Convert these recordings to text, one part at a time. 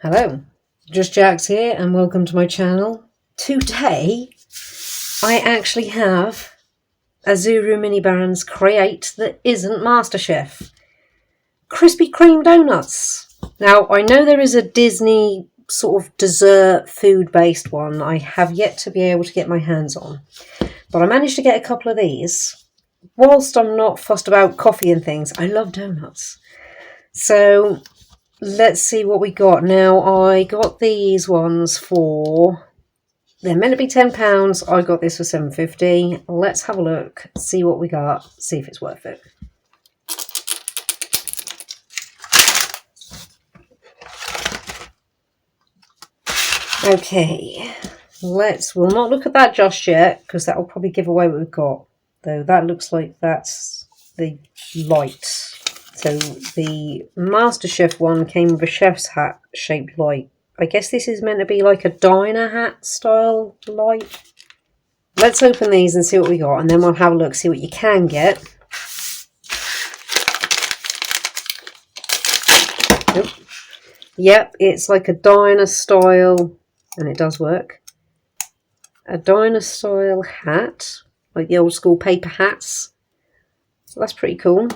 Hello, Just Jax here and welcome to my channel. Today I actually have a Zuru Mini Brands Create that isn't MasterChef. Krispy Kreme donuts. Now I know there is a Disney sort of dessert food based one I have yet to be able to get my hands on. But I managed to get a couple of these. Whilst I'm not fussed about coffee and things, I love donuts. So let's see what we got. Now, I got these ones for... they're meant to be £10. I got this for £7.50. Let's have a look, see what we got, see if it's worth it. Okay, we'll not look at that just yet, because that will probably give away what we've got. Though that looks like that's the light. So the MasterChef one came with a chef's hat shaped light. I guess this is meant to be like a diner hat style light. Let's open these and see what we got, and then we'll have a look, see what you can get. Nope. Yep, it's like a diner style, and it does work. A diner style hat, like the old school paper hats. So that's pretty cool.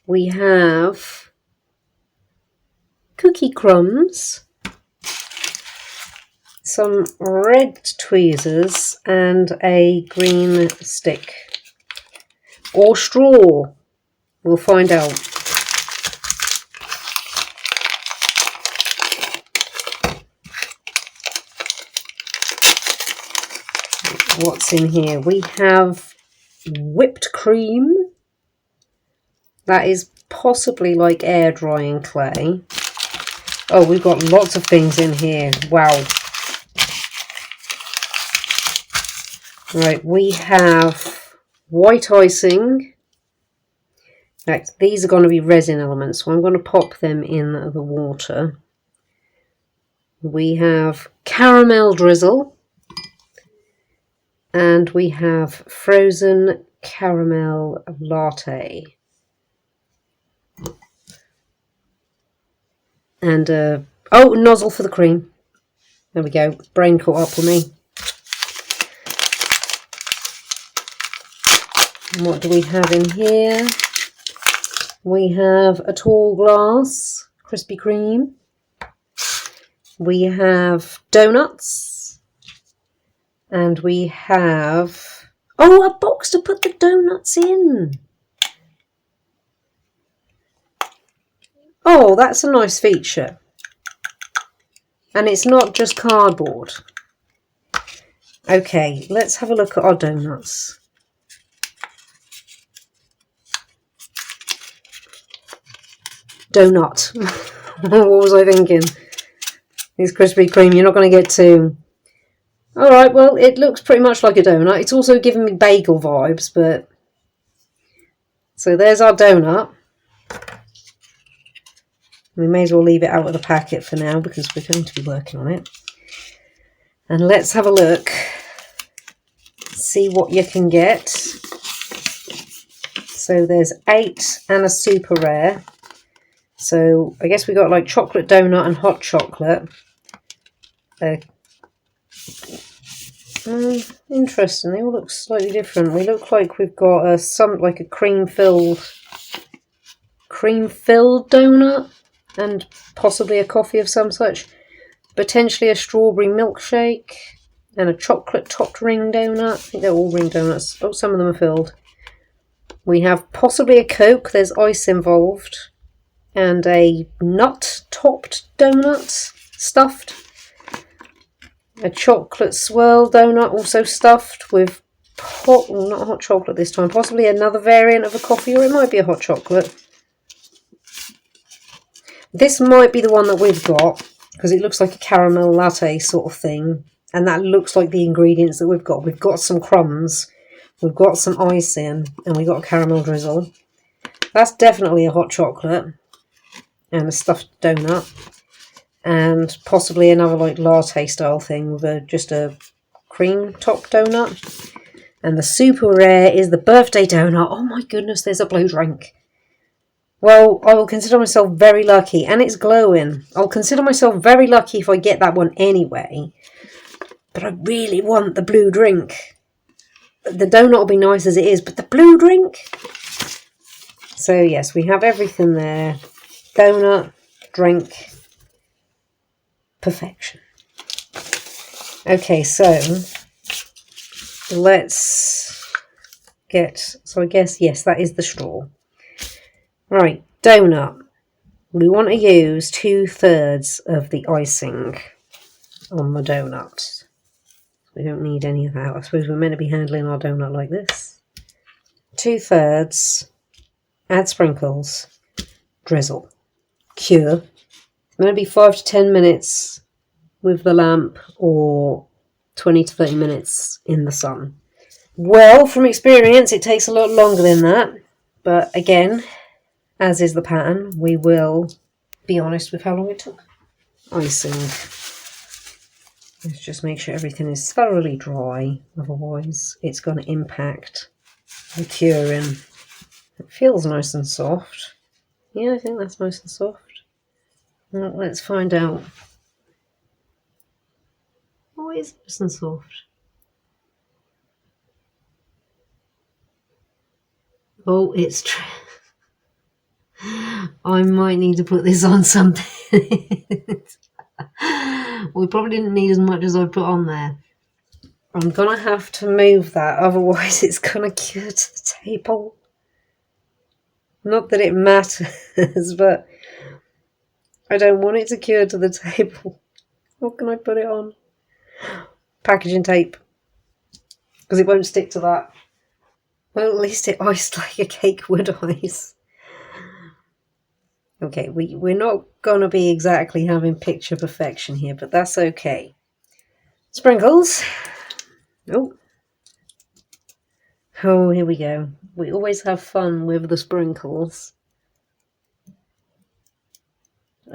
We have cookie crumbs, some red tweezers, and a green stick. Or straw. We'll find out. What's in here? We have whipped cream. That is possibly like air drying clay. Oh, we've got lots of things in here. Wow. Right, we have white icing. In fact, these are going to be resin elements, so I'm going to pop them in the water. We have caramel drizzle. And we have frozen caramel latte. And, oh, nozzle for the cream. There we go. Brain caught up with me. And what do we have in here? We have a tall glass, Krispy Kreme. We have donuts. And we have, oh, a box to put the donuts in. Oh, that's a nice feature. And it's not just cardboard. Okay, let's have a look at our donuts. Donut. What was I thinking? These Krispy Kreme, you're not going to get two. Alright, well, it looks pretty much like a donut. It's also giving me bagel vibes, but... so there's our donut. We may as well leave it out of the packet for now because we're going to be working on it. And let's have a look. See what you can get. So there's 8 and a super rare. So I guess we got like chocolate donut and hot chocolate. Interesting. They all look slightly different. We look like we've got a cream filled donut. And possibly a coffee of some such. Potentially a strawberry milkshake. And a chocolate topped ring donut. I think they're all ring donuts. Oh, some of them are filled. We have possibly a Coke. There's ice involved. And a nut topped donut. Stuffed. A chocolate swirl donut also stuffed with not hot chocolate this time. Possibly another variant of a coffee, or it might be a hot chocolate. This might be the one that we've got, because it looks like a caramel latte sort of thing. And that looks like the ingredients that we've got. We've got some crumbs, we've got some icing, and we've got a caramel drizzle. That's definitely a hot chocolate. And a stuffed donut. And possibly another like latte style thing with just a cream top donut. And the super rare is the birthday donut. Oh my goodness, there's a blue drink. Well, I will consider myself very lucky, and it's glowing. I'll consider myself very lucky if I get that one anyway. But I really want the blue drink. The donut will be nice as it is, but the blue drink? So yes, we have everything there. Donut, drink, perfection. Okay, so let's get... So I guess, yes, that is the straw. Right, donut. We want to use 2/3 of the icing on the donut. We don't need any of that. I suppose we're meant to be handling our donut like this. 2/3. Add sprinkles. Drizzle. Cure. Maybe 5 to 10 minutes with the lamp, or 20 to 30 minutes in the sun. Well, from experience, it takes a lot longer than that. But again, as is the pattern, we will be honest with how long it took. Icing. Let's just make sure everything is thoroughly dry, otherwise it's going to impact the curing. It feels nice and soft. Yeah, I think that's nice and soft. Well, let's find out. Oh, it is nice and soft. Oh, it's true. I might need to put this on something. We probably didn't need as much as I put on there. I'm going to have to move that, otherwise it's going to cure to the table. Not that it matters, but I don't want it to cure to the table. What can I put it on? Packaging tape. Because it won't stick to that. Well, at least it iced like a cake would ice. Okay, we're not going to be exactly having picture perfection here, but that's okay. Sprinkles. Oh. Oh, here we go. We always have fun with the sprinkles.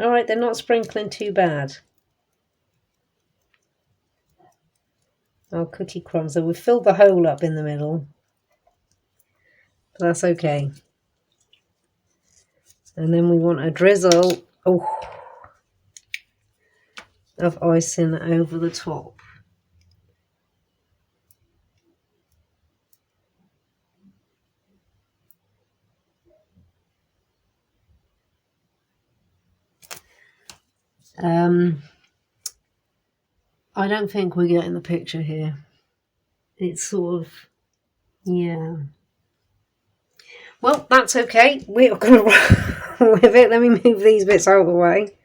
Alright, they're not sprinkling too bad. Our cookie crumbs. So we've filled the hole up in the middle. But that's okay. And then we want a drizzle of icing over the top. I don't think we're getting the picture here. It's sort of, yeah. Well, that's okay. We're going to run with it. Let me move these bits out of the way.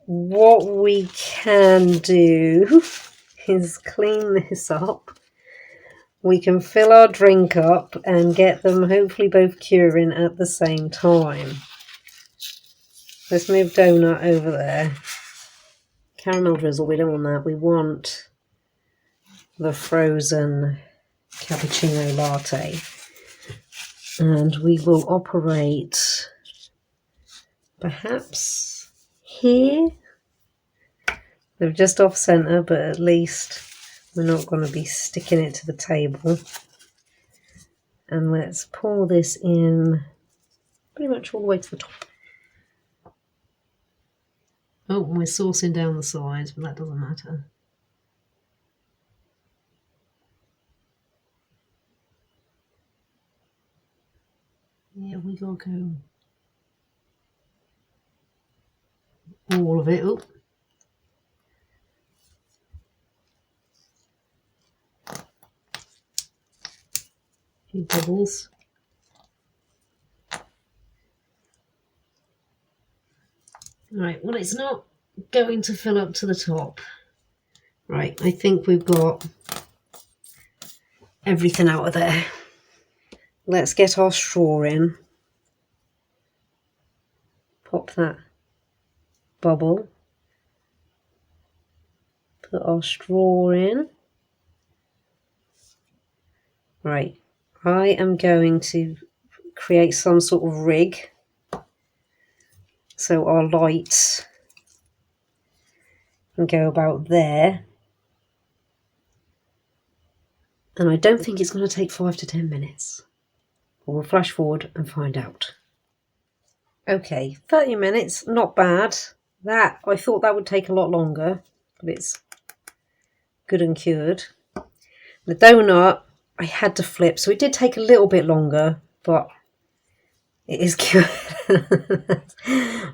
What we can do is clean this up. We can fill our drink up and get them hopefully both curing at the same time. Let's move donut over there. Caramel drizzle, we don't want that. We want the frozen cappuccino latte. And we will operate perhaps here. They're just off center, but at least we're not going to be sticking it to the table. And let's pour this in pretty much all the way to the top. Oh, we're saucing down the sides, but that doesn't matter. Yeah, we gotta go all of it. Oh. Few bubbles. Right, well, it's not going to fill up to the top. Right, I think we've got everything out of there. Let's get our straw in. Pop that bubble. Put our straw in. Right, I am going to create some sort of rig. So our lights can go about there. And I don't think it's going to take 5 to 10 minutes. We'll flash forward and find out. Okay, 30 minutes, not bad. That, I thought that would take a lot longer, but it's good and cured. The donut, I had to flip, so it did take a little bit longer, but it is cured.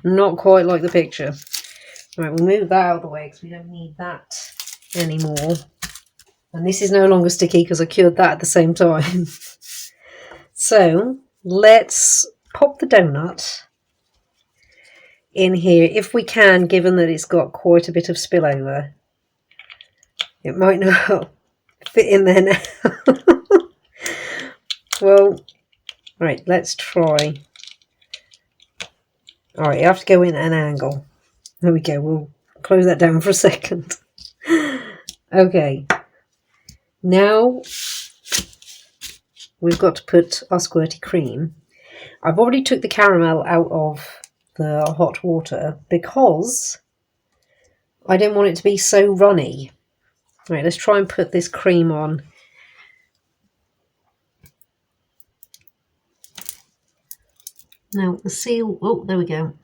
Not quite like the picture. Right, we'll move that out of the way because we don't need that anymore. And this is no longer sticky because I cured that at the same time. So let's pop the donut in here if we can, given that it's got quite a bit of spillover. It might not fit in there now. Well, right, let's try. Alright, you have to go in at an angle. There we go, we'll close that down for a second. Okay, now we've got to put our squirty cream. I've already took the caramel out of the hot water because I didn't want it to be so runny. Right, let's try and put this cream on. Now the seal, oh, there we go.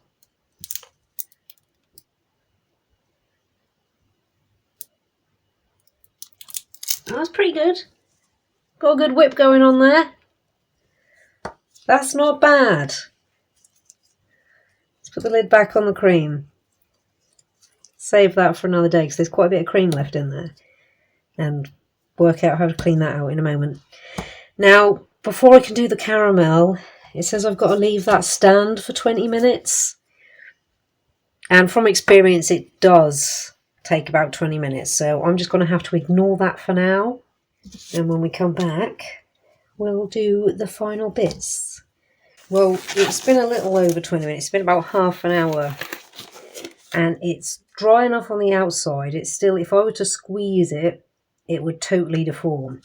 That's pretty good. Got a good whip going on there. That's not bad. Let's put the lid back on the cream. Save that for another day because there's quite a bit of cream left in there. And work out how to clean that out in a moment. Now, before I can do the caramel, it says I've got to leave that stand for 20 minutes. And from experience, it does take about 20 minutes. So I'm just going to have to ignore that for now. And when we come back, we'll do the final bits. Well, it's been a little over 20 minutes. It's been about half an hour. And it's dry enough on the outside. It's still, if I were to squeeze it, it would totally deform.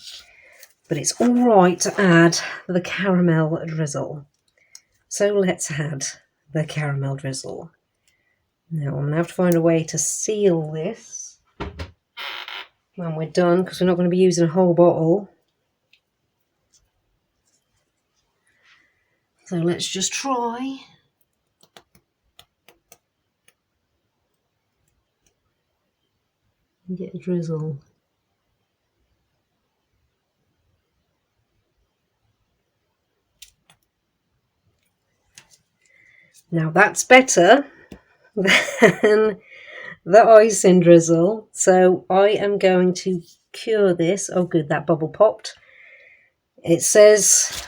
But it's all right to add the caramel drizzle. So let's add the caramel drizzle. Now I'm going to have to find a way to seal this when we're done, because we're not going to be using a whole bottle. So let's just try. And get a drizzle. Now that's better than the icing drizzle. So I am going to cure this. Oh good, that bubble popped. It says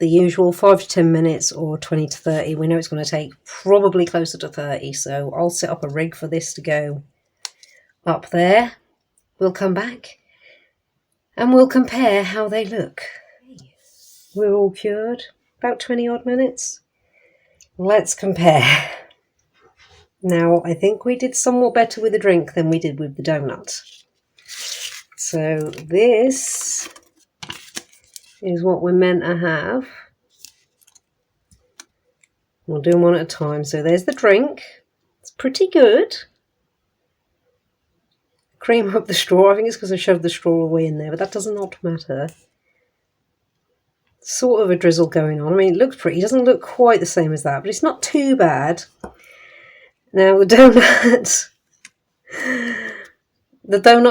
the usual 5 to 10 minutes or 20 to 30. We know it's going to take probably closer to 30. So I'll set up a rig for this to go up there. We'll come back and we'll compare how they look. We're all cured. About 20 odd minutes. Let's compare. Now, I think we did somewhat better with the drink than we did with the donut. So this is what we're meant to have. We'll do them one at a time. So there's the drink. It's pretty good. Cream up the straw. I think it's because I shoved the straw away in there, but that does not matter. Sort of a drizzle going on. I mean, it looks pretty. It doesn't look quite the same as that, but it's not too bad. Now the donut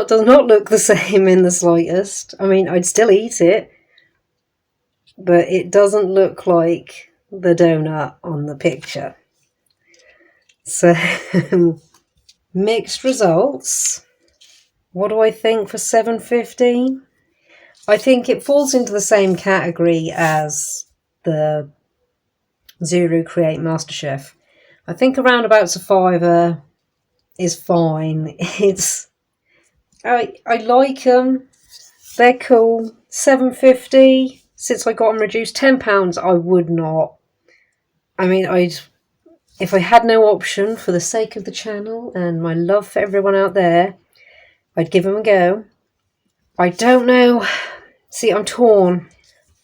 does not look the same in the slightest. I mean, I'd still eat it, but it doesn't look like the donut on the picture. So mixed results. What do I think for $7.50? I think it falls into the same category as the Zuru Create MasterChef. I think around about a £5 is fine. I like them. They're cool. $7.50 since I got them reduced. £10 I would not. I mean, if I had no option for the sake of the channel and my love for everyone out there, I'd give them a go. I don't know. See, I'm torn.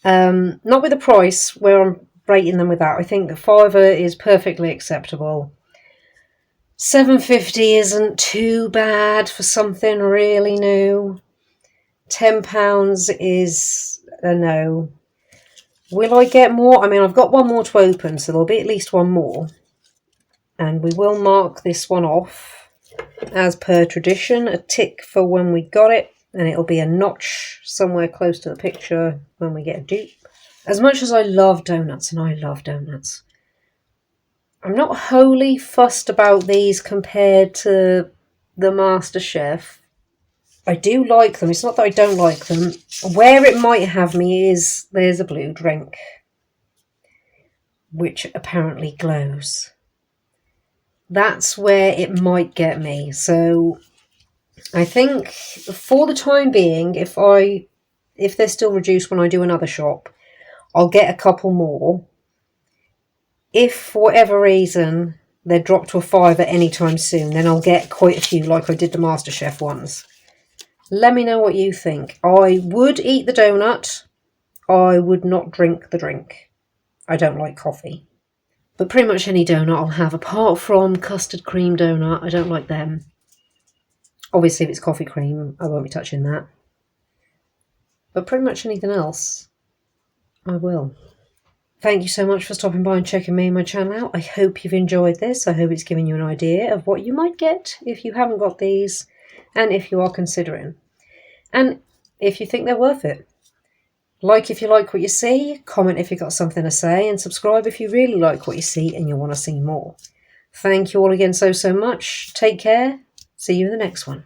Not with the price, where I'm rating them with that. I think £5 is perfectly acceptable. $7.50 isn't too bad for something really new. £10 is a no. Will I get more? I mean, I've got one more to open, so there'll be at least one more. And we will mark this one off as per tradition, a tick for when we got it, and it'll be a notch somewhere close to the picture when we get a dupe. As much as I love donuts, and I love donuts, I'm not wholly fussed about these compared to the MasterChef. I do like them. It's not that I don't like them. Where it might have me is there's a blue drink, which apparently glows. That's where it might get me. So I think for the time being, if they're still reduced when I do another shop, I'll get a couple more. If for whatever reason they're dropped to a 5 at any time soon, then I'll get quite a few like I did the MasterChef ones. Let me know what you think. I would eat the donut. I would not drink the drink. I don't like coffee. But pretty much any donut I'll have, apart from custard cream donut. I don't like them. Obviously, if it's coffee cream, I won't be touching that. But pretty much anything else, I will. Thank you so much for stopping by and checking me and my channel out. I hope you've enjoyed this. I hope it's given you an idea of what you might get if you haven't got these, and if you are considering. And if you think they're worth it. Like if you like what you see, comment if you've got something to say, and subscribe if you really like what you see and you want to see more. Thank you all again so much. Take care. See you in the next one.